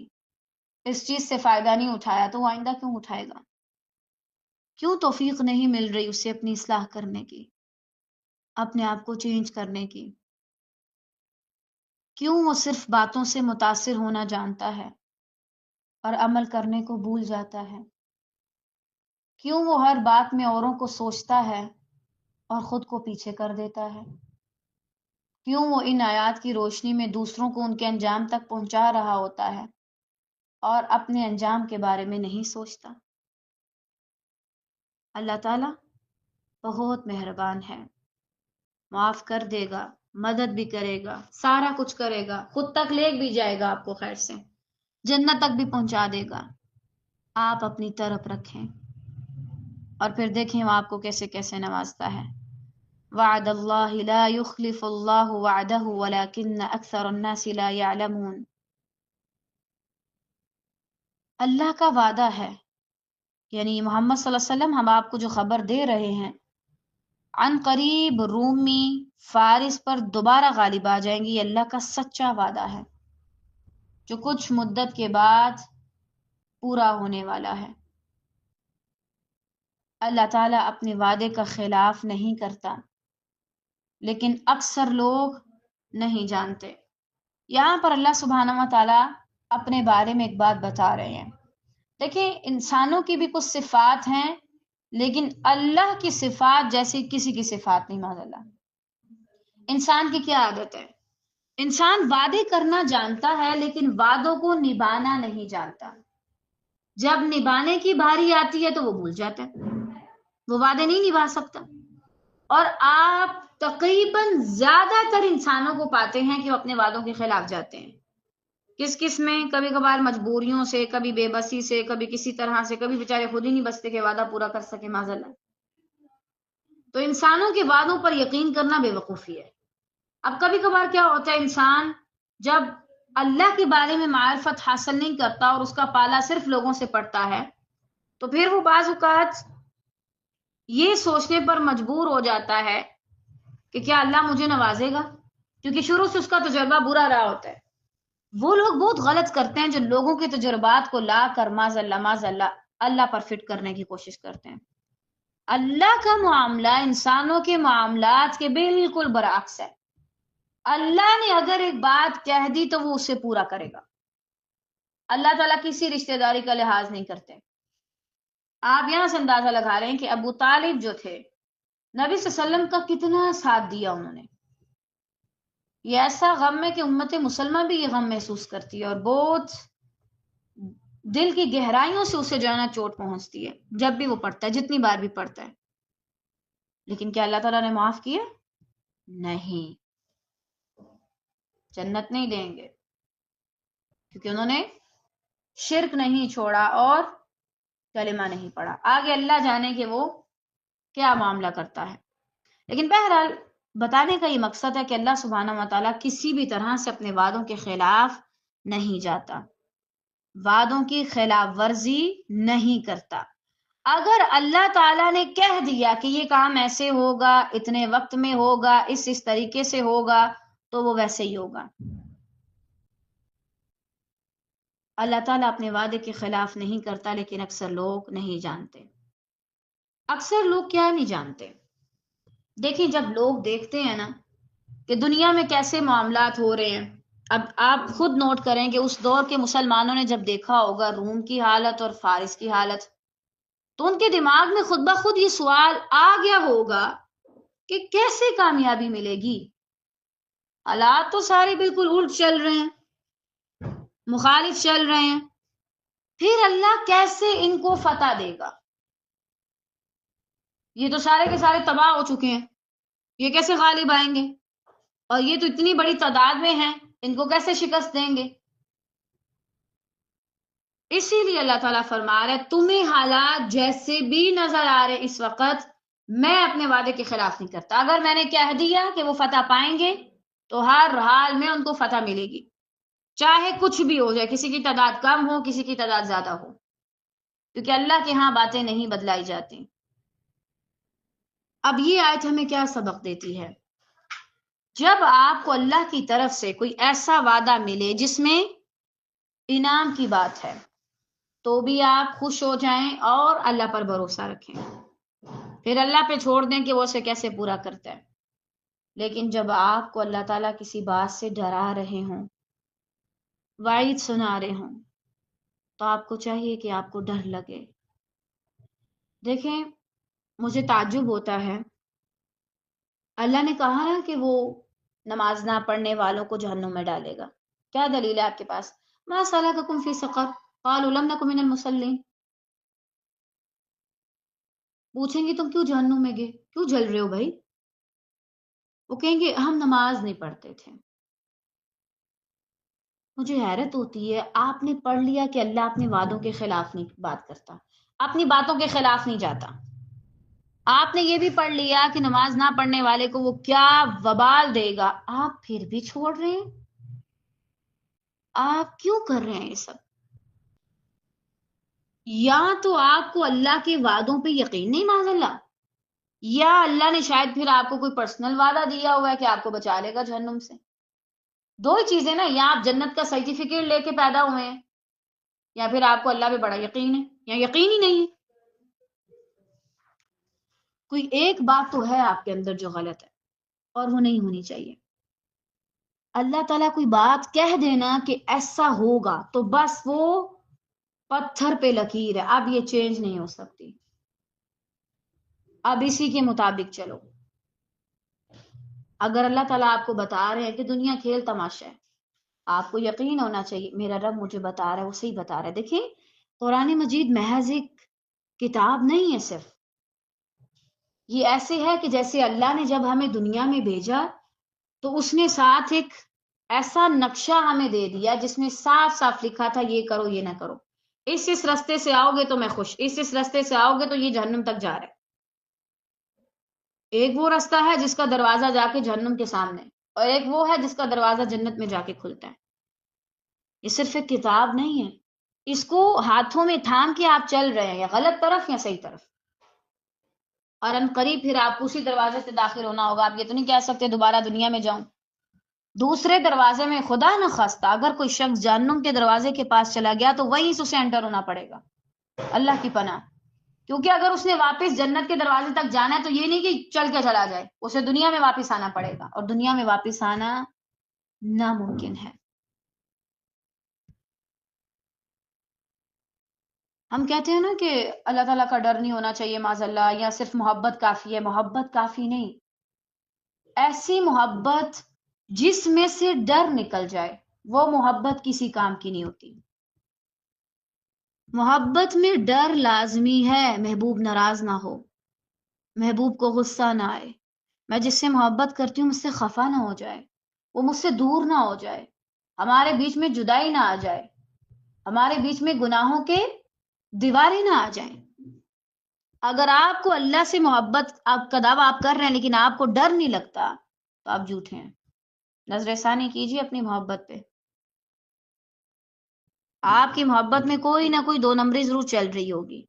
اس چیز سے فائدہ نہیں اٹھایا تو وہ آئندہ کیوں اٹھائے گا؟ کیوں توفیق نہیں مل رہی اسے اپنی اصلاح کرنے کی، اپنے آپ کو چینج کرنے کی؟ کیوں وہ صرف باتوں سے متاثر ہونا جانتا ہے اور عمل کرنے کو بھول جاتا ہے؟ کیوں وہ ہر بات میں اوروں کو سوچتا ہے اور خود کو پیچھے کر دیتا ہے؟ کیوں وہ ان آیات کی روشنی میں دوسروں کو ان کے انجام تک پہنچا رہا ہوتا ہے اور اپنے انجام کے بارے میں نہیں سوچتا؟ اللہ تعالیٰ بہت مہربان ہے، معاف کر دے گا، مدد بھی کرے گا، سارا کچھ کرے گا، خود تک لے بھی جائے گا آپ کو خیر سے، جنت تک بھی پہنچا دے گا۔ آپ اپنی طرف رکھیں اور پھر دیکھیں وہ آپ کو کیسے کیسے نوازتا ہے۔ وعد اللہ لا يخلف اللہ وعدہ ولكن اکثر الناس لا يعلمون۔ اللہ کا وعدہ ہے، یعنی محمد صلی اللہ علیہ وسلم ہم آپ کو جو خبر دے رہے ہیں، عن قریب رومی فارس پر دوبارہ غالب آ جائیں گی، یہ اللہ کا سچا وعدہ ہے جو کچھ مدت کے بعد پورا ہونے والا ہے۔ اللہ تعالیٰ اپنے وعدے کا خلاف نہیں کرتا، لیکن اکثر لوگ نہیں جانتے۔ یہاں پر اللہ سبحانہ و تعالیٰ اپنے بارے میں ایک بات بتا رہے ہیں. دیکھیں انسانوں کی بھی کچھ صفات ہیں، لیکن اللہ کی صفات جیسی کسی کی صفات نہیں معاذ اللہ. انسان کی کیا عادت ہے؟ انسان وعدے کرنا جانتا ہے لیکن وعدوں کو نبھانا نہیں جانتا. جب نبھانے کی باری آتی ہے تو وہ بھول جاتا ہے، وہ وعدے نہیں نبھا سکتا. اور آپ تقریباً زیادہ تر انسانوں کو پاتے ہیں کہ وہ اپنے وعدوں کے خلاف جاتے ہیں. کس کس میں؟ کبھی کبھار مجبوریوں سے، کبھی بے بسی سے، کبھی کسی طرح سے، کبھی بیچارے خود ہی نہیں بستے کہ وعدہ پورا کر سکے معاذ اللہ. تو انسانوں کے وعدوں پر یقین کرنا بے وقوفی ہے. اب کبھی کبھار کیا ہوتا ہے، انسان جب اللہ کے بارے میں معرفت حاصل نہیں کرتا اور اس کا پالا صرف لوگوں سے پڑتا ہے، تو پھر وہ بعض اوقات یہ سوچنے پر مجبور ہو جاتا ہے کہ کیا اللہ مجھے نوازے گا، کیونکہ شروع سے اس کا تجربہ برا رہا ہوتا ہے. وہ لوگ بہت غلط کرتے ہیں جو لوگوں کے تجربات کو لا کر معاذ اللہ اللہ پر فٹ کرنے کی کوشش کرتے ہیں. اللہ کا معاملہ انسانوں کے معاملات کے بالکل برعکس ہے. اللہ نے اگر ایک بات کہہ دی تو وہ اسے پورا کرے گا. اللہ تعالیٰ کسی رشتہ داری کا لحاظ نہیں کرتے. آپ یہاں سے اندازہ لگا رہے ہیں کہ ابو طالب جو تھے، نبی صلی اللہ علیہ وسلم کا کتنا ساتھ دیا انہوں نے. یہ ایسا غم ہے کہ امت مسلمہ بھی یہ غم محسوس کرتی ہے اور بہت دل کی گہرائیوں سے اسے جو ہے نا چوٹ پہنچتی ہے جب بھی وہ پڑھتا ہے، جتنی بار بھی پڑھتا ہے. لیکن کیا اللہ تعالیٰ نے معاف کیا؟ نہیں، جنت نہیں دیں گے، کیونکہ انہوں نے شرک نہیں چھوڑا اور کلمہ نہیں پڑھا. آگے اللہ جانے کہ وہ کیا معاملہ کرتا ہے. لیکن بہرحال بتانے کا یہ مقصد ہے کہ اللہ سبحانہ و تعالیٰ کسی بھی طرح سے اپنے وعدوں کے خلاف نہیں جاتا، وعدوں کی خلاف ورزی نہیں کرتا. اگر اللہ تعالیٰ نے کہہ دیا کہ یہ کام ایسے ہوگا، اتنے وقت میں ہوگا، اس طریقے سے ہوگا، تو وہ ویسے ہی ہوگا. اللہ تعالیٰ اپنے وعدے کے خلاف نہیں کرتا، لیکن اکثر لوگ نہیں جانتے. اکثر لوگ کیا نہیں جانتے؟ دیکھیں جب لوگ دیکھتے ہیں نا کہ دنیا میں کیسے معاملات ہو رہے ہیں، اب آپ خود نوٹ کریں کہ اس دور کے مسلمانوں نے جب دیکھا ہوگا روم کی حالت اور فارس کی حالت، تو ان کے دماغ میں خود بخود یہ سوال آ گیا ہوگا کہ کیسے کامیابی ملے گی. حالات تو سارے بالکل الٹ چل رہے ہیں، مخالف چل رہے ہیں، پھر اللہ کیسے ان کو فتح دے گا؟ یہ تو سارے کے سارے تباہ ہو چکے ہیں، یہ کیسے غالب آئیں گے؟ اور یہ تو اتنی بڑی تعداد میں ہیں، ان کو کیسے شکست دیں گے؟ اسی لیے اللہ تعالیٰ فرما رہے تمہیں حالات جیسے بھی نظر آ رہے اس وقت، میں اپنے وعدے کے خلاف نہیں کرتا. اگر میں نے کہہ دیا کہ وہ فتح پائیں گے تو ہر حال میں ان کو فتح ملے گی، چاہے کچھ بھی ہو جائے، کسی کی تعداد کم ہو، کسی کی تعداد زیادہ ہو، کیونکہ اللہ کے ہاں باتیں نہیں بدلائی جاتی. اب یہ آیت ہمیں کیا سبق دیتی ہے؟ جب آپ کو اللہ کی طرف سے کوئی ایسا وعدہ ملے جس میں انعام کی بات ہے تو بھی آپ خوش ہو جائیں اور اللہ پر بھروسہ رکھیں، پھر اللہ پہ چھوڑ دیں کہ وہ اسے کیسے پورا کرتا ہے. لیکن جب آپ کو اللہ تعالیٰ کسی بات سے ڈرا رہے ہوں، وعید سنا رہے ہوں، تو آپ کو چاہیے کہ آپ کو ڈر لگے. دیکھیں مجھے تعجب ہوتا ہے، اللہ نے کہا نا کہ وہ نماز نہ پڑھنے والوں کو جہنم میں ڈالے گا. کیا دلیل ہے آپ کے پاس؟ ما سلککم فی سقر قالوا لم نک من المصلین. پوچھیں گے تم کیوں جہنم میں گئے، کیوں جل رہے ہو بھائی؟ وہ کہیں گے ہم نماز نہیں پڑھتے تھے. مجھے حیرت ہوتی ہے، آپ نے پڑھ لیا کہ اللہ اپنے وعدوں کے خلاف نہیں بات کرتا، اپنی باتوں کے خلاف نہیں جاتا. آپ نے یہ بھی پڑھ لیا کہ نماز نہ پڑھنے والے کو وہ کیا وبال دے گا، آپ پھر بھی چھوڑ رہے ہیں. آپ کیوں کر رہے ہیں یہ سب؟ یا تو آپ کو اللہ کے وعدوں پہ یقین نہیں معاذ اللہ، یا اللہ نے شاید پھر آپ کو کوئی پرسنل وعدہ دیا ہوا ہے کہ آپ کو بچا لے گا جہنم سے. دو ہی چیزیں نا، یا آپ جنت کا سرٹیفکیٹ لے کے پیدا ہوئے ہیں، یا پھر آپ کو اللہ پہ بڑا یقین ہے، یا یقین ہی نہیں ہے. کوئی ایک بات تو ہے آپ کے اندر جو غلط ہے اور وہ نہیں ہونی چاہیے. اللہ تعالیٰ کوئی بات کہہ دینا کہ ایسا ہوگا تو بس وہ پتھر پہ لکیر ہے، اب یہ چینج نہیں ہو سکتی، اب اسی کے مطابق چلو۔ اگر اللہ تعالیٰ آپ کو بتا رہے ہیں کہ دنیا کھیل تماشا ہے، آپ کو یقین ہونا چاہیے میرا رب مجھے بتا رہا ہے، وہ صحیح بتا رہا ہے۔ دیکھیں قرآن مجید محض ایک کتاب نہیں ہے صرف، یہ ایسے ہے کہ جیسے اللہ نے جب ہمیں دنیا میں بھیجا تو اس نے ساتھ ایک ایسا نقشہ ہمیں دے دیا جس میں صاف صاف لکھا تھا یہ کرو یہ نہ کرو، اس رستے سے آؤ گے تو میں خوش، اس رستے سے آؤ گے تو یہ جہنم تک جا رہا ہے۔ ایک وہ رستہ ہے جس کا دروازہ جا کے جہنم کے سامنے، اور ایک وہ ہے جس کا دروازہ جنت میں جا کے کھلتا ہے۔ یہ صرف ایک کتاب نہیں ہے، اس کو ہاتھوں میں تھام کے آپ چل رہے ہیں یا غلط طرف یا صحیح طرف، اور ان قریب پھر آپ کو اسی دروازے سے داخل ہونا ہوگا۔ آپ یہ تو نہیں کہہ سکتے دوبارہ دنیا میں جاؤں دوسرے دروازے میں، خدا نہ خواستہ اگر کوئی شخص جہنم کے دروازے کے پاس چلا گیا تو وہیں سے اسے انٹر ہونا پڑے گا، اللہ کی پناہ۔ کیونکہ اگر اس نے واپس جنت کے دروازے تک جانا ہے تو یہ نہیں کہ چل کے چلا جائے، اسے دنیا میں واپس آنا پڑے گا، اور دنیا میں واپس آنا ناممکن ہے۔ ہم کہتے ہیں نا کہ اللہ تعالیٰ کا ڈر نہیں ہونا چاہیے معاذ اللہ، یا صرف محبت کافی ہے۔ محبت کافی نہیں، ایسی محبت جس میں سے ڈر نکل جائے وہ محبت کسی کام کی نہیں ہوتی۔ محبت میں ڈر لازمی ہے، محبوب ناراض نہ ہو، محبوب کو غصہ نہ آئے، میں جس سے محبت کرتی ہوں مجھ سے خفا نہ ہو جائے، وہ مجھ سے دور نہ ہو جائے، ہمارے بیچ میں جدائی نہ آ جائے، ہمارے بیچ میں گناہوں کے دیواریں نہ آ جائیں۔ اگر آپ کو اللہ سے محبت آپ کا دعویٰ آپ کر رہے ہیں لیکن آپ کو ڈر نہیں لگتا تو آپ جھوٹے ہیں۔ نظر ثانی کیجیے اپنی محبت پہ، آپ کی محبت میں کوئی نہ کوئی دو نمبری ضرور چل رہی ہوگی،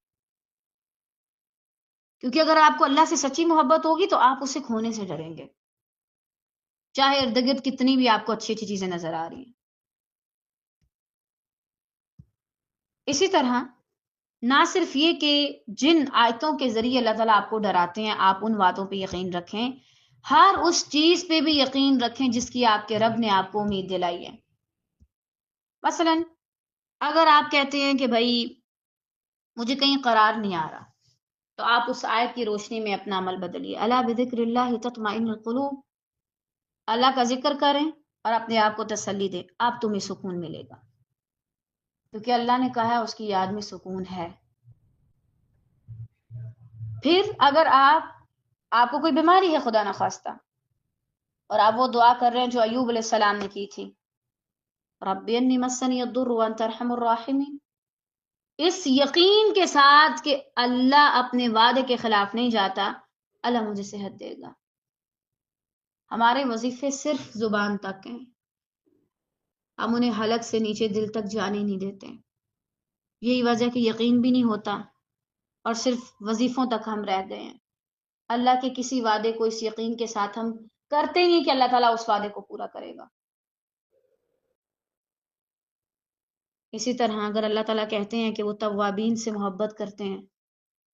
کیونکہ اگر آپ کو اللہ سے سچی محبت ہوگی تو آپ اسے کھونے سے ڈریں گے، چاہے ارد گرد کتنی بھی آپ کو اچھی اچھی چیزیں نظر آ رہی ہیں۔ اسی طرح نہ صرف یہ کہ جن آیتوں کے ذریعے اللہ تعالیٰ آپ کو ڈراتے ہیں آپ ان باتوں پہ یقین رکھیں، ہر اس چیز پہ بھی یقین رکھیں جس کی آپ کے رب نے آپ کو امید دلائی ہے۔ مثلا اگر آپ کہتے ہیں کہ بھائی مجھے کہیں قرار نہیں آ رہا، تو آپ اس آیت کی روشنی میں اپنا عمل بدلیے۔ الا بذکر اللہ تطمئن القلوب، اللہ کا ذکر کریں اور اپنے آپ کو تسلی دیں، آپ تمہیں سکون ملے گا، کیونکہ اللہ نے کہا ہے اس کی یاد میں سکون ہے۔ پھر اگر آپ کو کوئی بیماری ہے خدا نخواستہ، اور آپ وہ دعا کر رہے ہیں جو ایوب علیہ السلام نے کی تھی، رب انی مسنی الضر وانت ارحم الراحمین، اس یقین کے ساتھ کہ اللہ اپنے وعدے کے خلاف نہیں جاتا، اللہ مجھے صحت دے گا۔ ہمارے وظیفے صرف زبان تک ہیں، ہم انہیں حلق سے نیچے دل تک جانے نہیں دیتے، یہی وجہ کہ یقین بھی نہیں ہوتا اور صرف وظیفوں تک ہم رہ گئے ہیں۔ اللہ کے کسی وعدے کو اس یقین کے ساتھ ہم کرتے ہی نہیں کہ اللہ تعالیٰ اس وعدے کو پورا کرے گا۔ اسی طرح اگر اللہ تعالیٰ کہتے ہیں کہ وہ توابین سے محبت کرتے ہیں،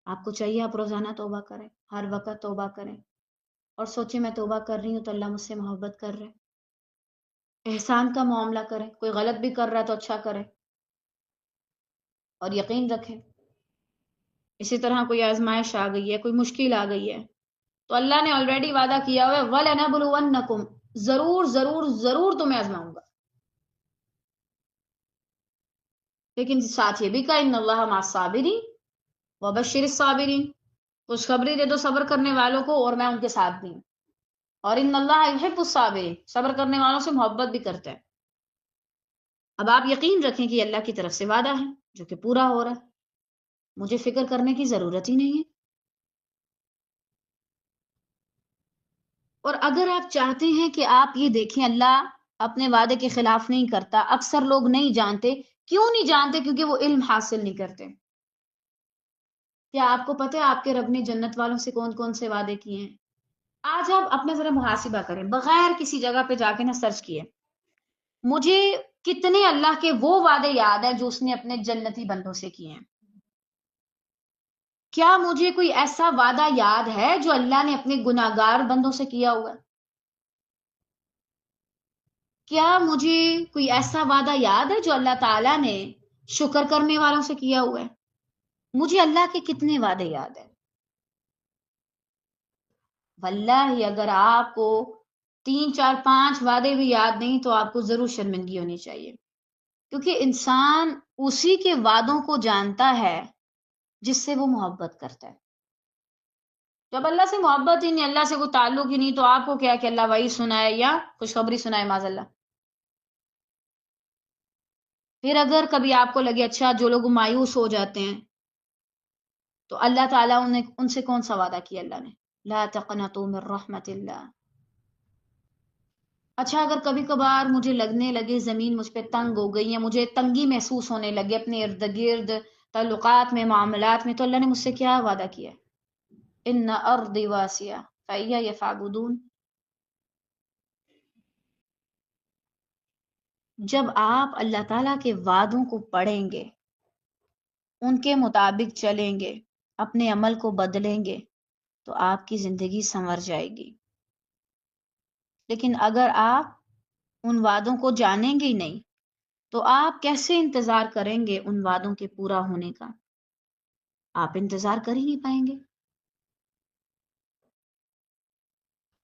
آپ کو چاہیے آپ روزانہ توبہ کریں، ہر وقت توبہ کریں، اور سوچیں میں توبہ کر رہی ہوں تو اللہ مجھ سے محبت کر رہے۔ احسان کا معاملہ کریں، کوئی غلط بھی کر رہا ہے تو اچھا کریں، اور یقین رکھیں۔ اسی طرح کوئی آزمائش آ گئی ہے، کوئی مشکل آ گئی ہے، تو اللہ نے آلریڈی وعدہ کیا ہوا ہے وَلَنَبْلُوَنَّكُمْ، ضرور ضرور ضرور تمہیں آزماؤں گا، لیکن ساتھ یہ بھی کہا ان اللہ مع الصابرین وبشر الصابرین، خوشخبری دے دو صبر کرنے والوں کو اور میں ان کے ساتھ بھی ہوں، اور ان اللہ یحب الصابرین، صبر کرنے والوں سے محبت بھی کرتا ہے۔ اب آپ یقین رکھیں کہ یہ اللہ کی طرف سے وعدہ ہے جو کہ پورا ہو رہا ہے، مجھے فکر کرنے کی ضرورت ہی نہیں ہے۔ اور اگر آپ چاہتے ہیں کہ آپ یہ دیکھیں اللہ اپنے وعدے کے خلاف نہیں کرتا، اکثر لوگ نہیں جانتے، کیوں نہیں جانتے؟ کیونکہ وہ علم حاصل نہیں کرتے۔ کیا آپ کو پتہ ہے آپ کے رب نے جنت والوں سے کون کون سے وعدے کیے ہیں؟ آج آپ اپنا ذرا محاسبہ کریں بغیر کسی جگہ پہ جا کے نہ سرچ کیے، مجھے کتنے اللہ کے وہ وعدے یاد ہیں جو اس نے اپنے جنتی بندوں سے کیے ہیں؟ کیا مجھے کوئی ایسا وعدہ یاد ہے جو اللہ نے اپنے گناہگار بندوں سے کیا ہوا؟ کیا مجھے کوئی ایسا وعدہ یاد ہے جو اللہ تعالیٰ نے شکر کرنے والوں سے کیا ہوا ہے؟ مجھے اللہ کے کتنے وعدے یاد ہیں. واللہ اگر آپ کو 3 4 5 وعدے بھی یاد نہیں تو آپ کو ضرور شرمندگی ہونی چاہیے، کیونکہ انسان اسی کے وعدوں کو جانتا ہے جس سے وہ محبت کرتا ہے. جب اللہ سے محبت ہی نہیں، اللہ سے کوئی تعلق ہی نہیں، تو آپ کو کیا کہ اللہ وحی سنائے یا خوشخبری سنائے معاذ اللہ. پھر اگر کبھی آپ کو لگے اچھا جو لوگ مایوس ہو جاتے ہیں تو اللہ تعالیٰ ان سے کون سا وعدہ کیا اللہ نے؟ لا تقنطوا من رحمت اللہ. اچھا اگر کبھی کبھار مجھے لگنے لگے زمین مجھ پہ تنگ ہو گئی یا مجھے تنگی محسوس ہونے لگے اپنے ارد گرد تعلقات میں معاملات میں، تو اللہ نے مجھ سے کیا وعدہ کیا؟ ان ارضی واسعہ فإیہ فاعبدون. جب آپ اللہ تعالیٰ کے وعدوں کو پڑھیں گے، ان کے مطابق چلیں گے، اپنے عمل کو بدلیں گے، تو آپ کی زندگی سنور جائے گی. لیکن اگر آپ ان وعدوں کو جانیں گے ہی نہیں تو آپ کیسے انتظار کریں گے ان وعدوں کے پورا ہونے کا؟ آپ انتظار کر ہی نہیں پائیں گے.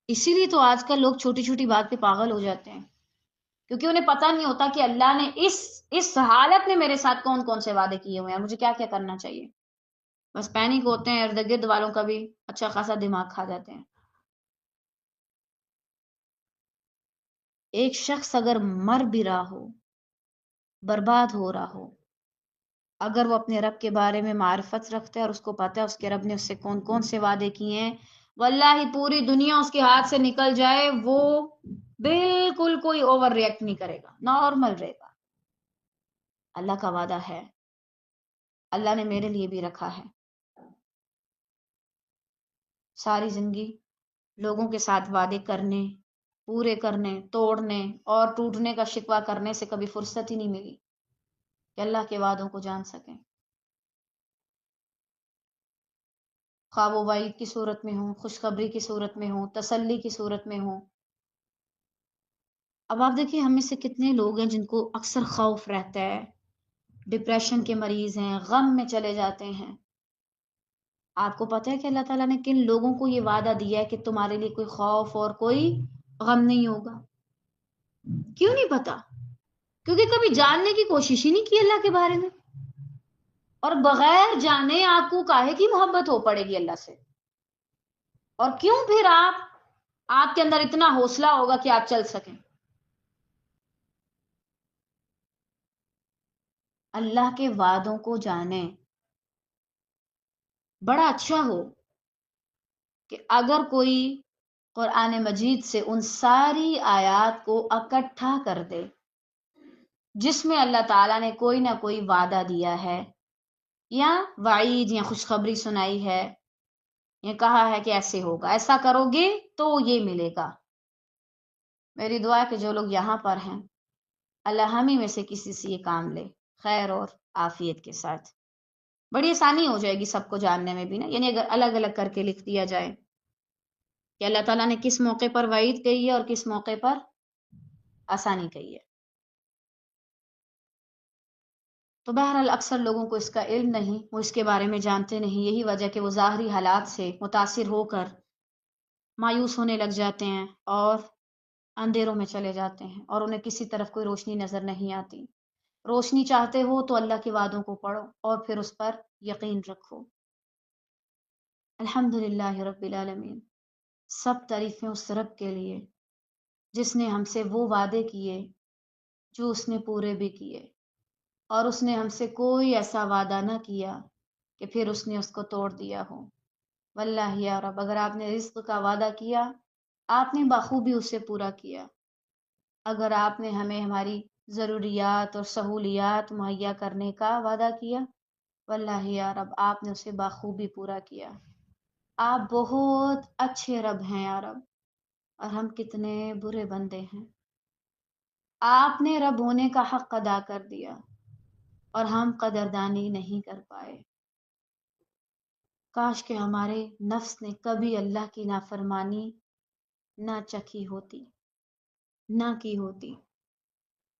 اسی لیے تو آج کل لوگ چھوٹی چھوٹی بات پہ پاگل ہو جاتے ہیں، کیونکہ انہیں پتہ نہیں ہوتا کہ اللہ نے اس حالت میں میرے ساتھ کون کون سے وعدے کیے ہوئے ہیں، مجھے کیا کیا کرنا چاہیے. بس پینک ہوتے ہیں، ارد گرد والوں کا بھی اچھا خاصا دماغ کھا جاتے ہیں. ایک شخص اگر مر بھی رہا ہو، برباد ہو رہا ہو، اگر وہ اپنے رب کے بارے میں معرفت رکھتا ہے اور اس کو پتہ ہے اس کے رب نے اس سے کون کون سے وعدے کیے ہیں، واللہ پوری دنیا اس کے ہاتھ سے نکل جائے وہ بالکل کوئی اوور ریئیکٹ نہیں کرے گا، نارمل رہے گا. اللہ کا وعدہ ہے، اللہ نے میرے لیے بھی رکھا ہے. ساری زندگی لوگوں کے ساتھ وعدے کرنے، پورے کرنے، توڑنے اور ٹوٹنے کا شکوہ کرنے سے کبھی فرصت ہی نہیں ملی کہ اللہ کے وعدوں کو جان سکیں. خواہ وہ وعید کی صورت میں ہوں، خوشخبری کی صورت میں ہوں، تسلی کی صورت میں ہوں. اب آپ دیکھیں ہم میں سے کتنے لوگ ہیں جن کو اکثر خوف رہتا ہے، ڈپریشن کے مریض ہیں، غم میں چلے جاتے ہیں. آپ کو پتہ ہے کہ اللہ تعالیٰ نے کن لوگوں کو یہ وعدہ دیا ہے کہ تمہارے لیے کوئی خوف اور کوئی غم نہیں ہوگا؟ کیوں نہیں پتا؟ کیونکہ کبھی جاننے کی کوشش ہی نہیں کی اللہ کے بارے میں، اور بغیر جانے آپ کو کاہے کی محبت ہو پڑے گی اللہ سے؟ اور کیوں پھر آپ کے اندر اتنا حوصلہ ہوگا کہ آپ چل سکیں؟ اللہ کے وعدوں کو جانیں. بڑا اچھا ہو کہ اگر کوئی قرآن مجید سے ان ساری آیات کو اکٹھا کر دے جس میں اللہ تعالیٰ نے کوئی نہ کوئی وعدہ دیا ہے یا وعید یا خوشخبری سنائی ہے، یہ کہا ہے کہ ایسے ہوگا، ایسا کرو گے تو یہ ملے گا. میری دعا ہے کہ جو لوگ یہاں پر ہیں اللہ ہم ہی میں سے کسی سے یہ کام لے خیر اور عافیت کے ساتھ. بڑی آسانی ہو جائے گی سب کو جاننے میں بھی نا، یعنی اگر الگ الگ کر کے لکھ دیا جائے کہ اللہ تعالیٰ نے کس موقع پر وعید کہی ہے اور کس موقع پر آسانی کہی ہے. تو بہرحال اکثر لوگوں کو اس کا علم نہیں، وہ اس کے بارے میں جانتے نہیں، یہی وجہ کہ وہ ظاہری حالات سے متاثر ہو کر مایوس ہونے لگ جاتے ہیں اور اندھیروں میں چلے جاتے ہیں اور انہیں کسی طرف کوئی روشنی نظر نہیں آتی. روشنی چاہتے ہو تو اللہ کے وعدوں کو پڑھو اور پھر اس پر یقین رکھو. الحمدللہ رب العالمین. سب تعریفیں اس رب کے لیے جس نے ہم سے وہ وعدے کیے جو اس نے پورے بھی کیے، اور اس نے ہم سے کوئی ایسا وعدہ نہ کیا کہ پھر اس نے اس کو توڑ دیا ہو. واللہ یا رب اگر آپ نے رزق کا وعدہ کیا آپ نے بخوبی اسے پورا کیا. اگر آپ نے ہمیں ہماری ضروریات اور سہولیات مہیا کرنے کا وعدہ کیا واللہ یا رب آپ نے اسے بخوبی پورا کیا. آپ بہت اچھے رب ہیں یا رب، اور ہم کتنے برے بندے ہیں. آپ نے رب ہونے کا حق ادا کر دیا اور ہم قدردانی نہیں کر پائے. کاش کہ ہمارے نفس نے کبھی اللہ کی نافرمانی نہ چکھی ہوتی، نہ کی ہوتی.